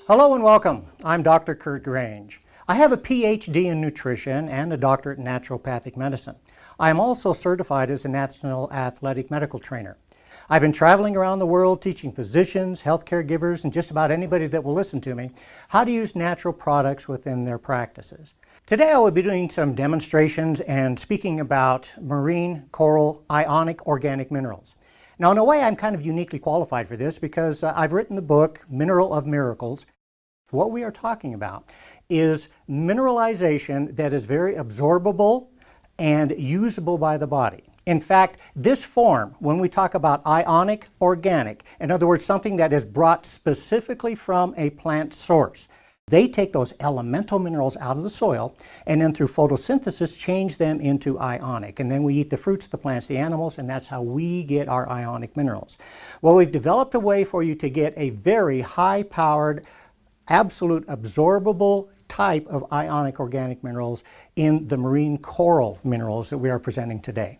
Hello and welcome. I'm Dr. Kurt Grange. I have a PhD in nutrition and a doctorate in naturopathic medicine. I am also certified as a national athletic medical trainer. I've been traveling around the world teaching physicians, healthcare givers, and just about anybody that will listen to me how to use natural products within their practices. Today I will be doing some demonstrations and speaking about marine, coral, ionic, organic minerals. Now, in a way, I'm kind of uniquely qualified for this because I've written the book, Mineral of Miracles. What we are talking about is mineralization that is very absorbable and usable by the body. In fact, this form, when we talk about ionic, organic, in other words, something that is brought specifically from a plant source, they take those elemental minerals out of the soil and then through photosynthesis change them into ionic. And then we eat the fruits, the plants, the animals, and that's how we get our ionic minerals. Well, we've developed a way for you to get a very high-powered, absolute absorbable type of ionic organic minerals in the marine coral minerals that we are presenting today.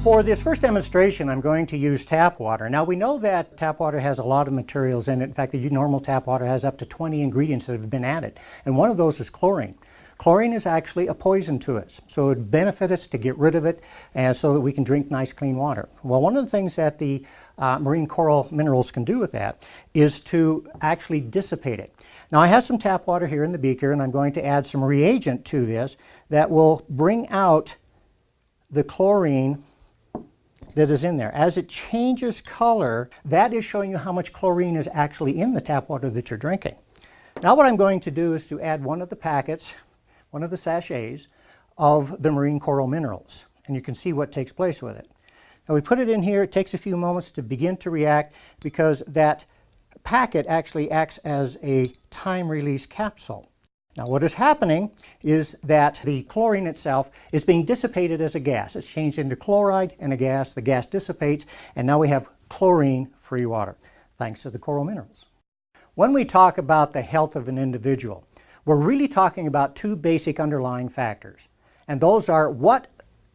For this first demonstration, I'm going to use tap water. Now, we know that tap water has a lot of materials in it. In fact, the normal tap water has up to 20 ingredients that have been added, and one of those is chlorine. Chlorine is actually a poison to us, so it would benefit us to get rid of it and so that we can drink nice, clean water. Well, one of the things that the marine coral minerals can do with that is to actually dissipate it. Now, I have some tap water here in the beaker, and I'm going to add some reagent to this that will bring out the chlorine that is in there. As it changes color, that is showing you how much chlorine is actually in the tap water that you're drinking. Now, what I'm going to do is to add one of the packets, one of the sachets of the marine coral minerals, and you can see what takes place with it. Now, we put it in here. It takes a few moments to begin to react because that packet actually acts as a time-release capsule. Now, what is happening is that the chlorine itself is being dissipated as a gas. It's changed into chloride and a gas. The gas dissipates, and now we have chlorine-free water, thanks to the coral minerals. When we talk about the health of an individual, we're really talking about two basic underlying factors, and those are what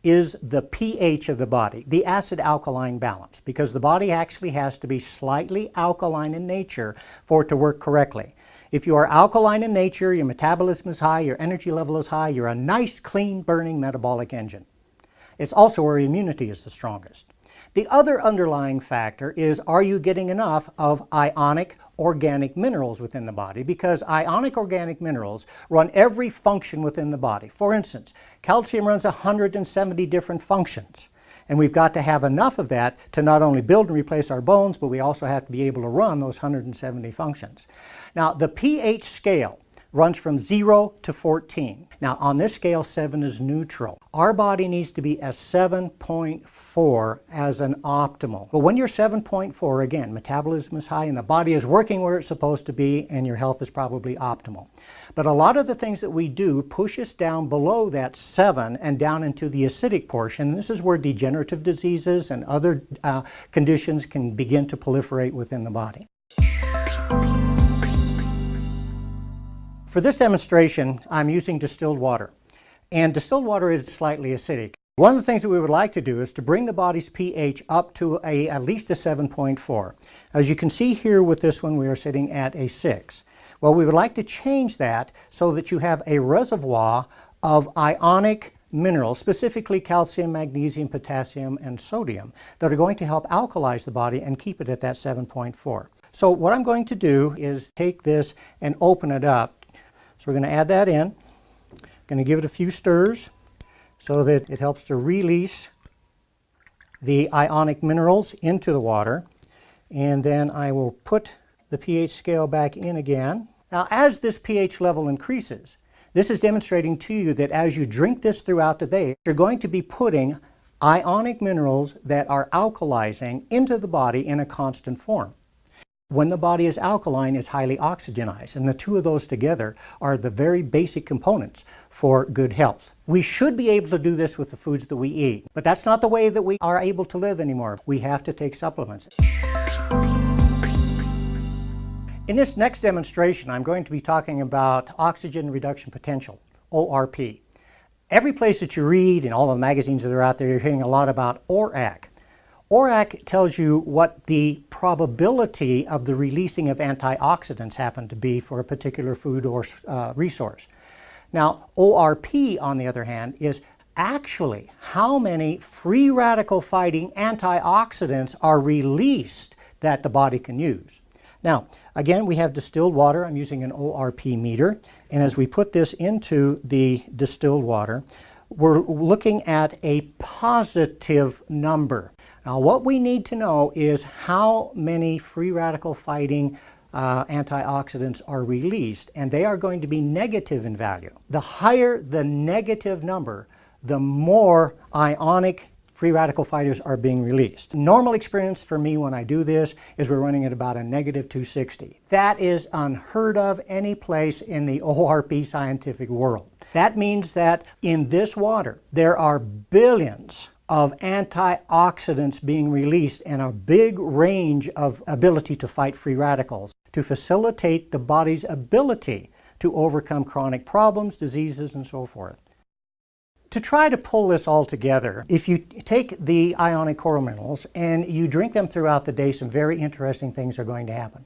is the pH of the body, the acid-alkaline balance, because the body actually has to be slightly alkaline in nature for it to work correctly. If you are alkaline in nature, your metabolism is high, your energy level is high, you're a nice, clean, burning metabolic engine. It's also where immunity is the strongest. The other underlying factor is, are you getting enough of ionic organic minerals within the body? Because ionic organic minerals run every function within the body. For instance, calcium runs 170 different functions. And we've got to have enough of that to not only build and replace our bones, but we also have to be able to run those 170 functions. Now, the pH scale runs from 0 to 14. Now, on this scale, 7 is neutral. Our body needs to be a 7.4 as an optimal. But when you're 7.4, again, metabolism is high and the body is working where it's supposed to be and your health is probably optimal. But a lot of the things that we do push us down below that 7 and down into the acidic portion. This is where degenerative diseases and other conditions can begin to proliferate within the body. For this demonstration, I'm using distilled water. And distilled water is slightly acidic. One of the things that we would like to do is to bring the body's pH up to at least a 7.4. As you can see here with this one, we are sitting at a 6. Well, we would like to change that so that you have a reservoir of ionic minerals, specifically calcium, magnesium, potassium, and sodium, that are going to help alkalize the body and keep it at that 7.4. So what I'm going to do is take this and open it up. So we're going to add that in. Going to give it a few stirs so that it helps to release the ionic minerals into the water. And then I will put the pH scale back in again. Now, as this pH level increases, this is demonstrating to you that as you drink this throughout the day, you're going to be putting ionic minerals that are alkalizing into the body in a constant form. When the body is alkaline, it's highly oxygenized, and the two of those together are the very basic components for good health. We should be able to do this with the foods that we eat, but that's not the way that we are able to live anymore. We have to take supplements. In this next demonstration, I'm going to be talking about oxygen reduction potential, ORP. Every place that you read, in all the magazines that are out there, you're hearing a lot about ORAC. ORAC tells you what the probability of the releasing of antioxidants happen to be for a particular food or resource. Now, ORP, on the other hand, is actually how many free radical fighting antioxidants are released that the body can use. Now, again, we have distilled water. I'm using an ORP meter. And as we put this into the distilled water, we're looking at a positive number. Now, what we need to know is how many free radical fighting antioxidants are released, and they are going to be negative in value. The higher the negative number, the more ionic free radical fighters are being released. Normal experience for me when I do this is we're running at about a negative 260. That is unheard of any place in the ORP scientific world. That means that in this water, there are billions of antioxidants being released and a big range of ability to fight free radicals to facilitate the body's ability to overcome chronic problems, diseases, and so forth. To try to pull this all together, if you take the ionic coral minerals and you drink them throughout the day, some very interesting things are going to happen.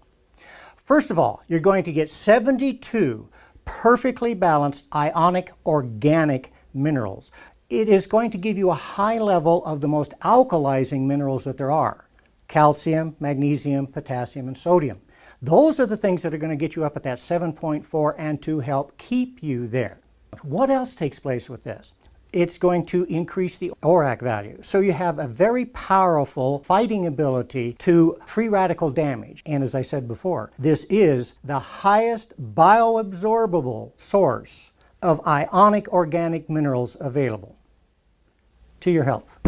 First of all, you're going to get 72 perfectly balanced ionic organic minerals. It is going to give you a high level of the most alkalizing minerals that there are: calcium, magnesium, potassium, and sodium. Those are the things that are going to get you up at that 7.4 and to help keep you there. What else takes place with this? It's going to increase the ORAC value. So you have a very powerful fighting ability to free radical damage. And as I said before, this is the highest bioabsorbable source of ionic organic minerals available. To your health.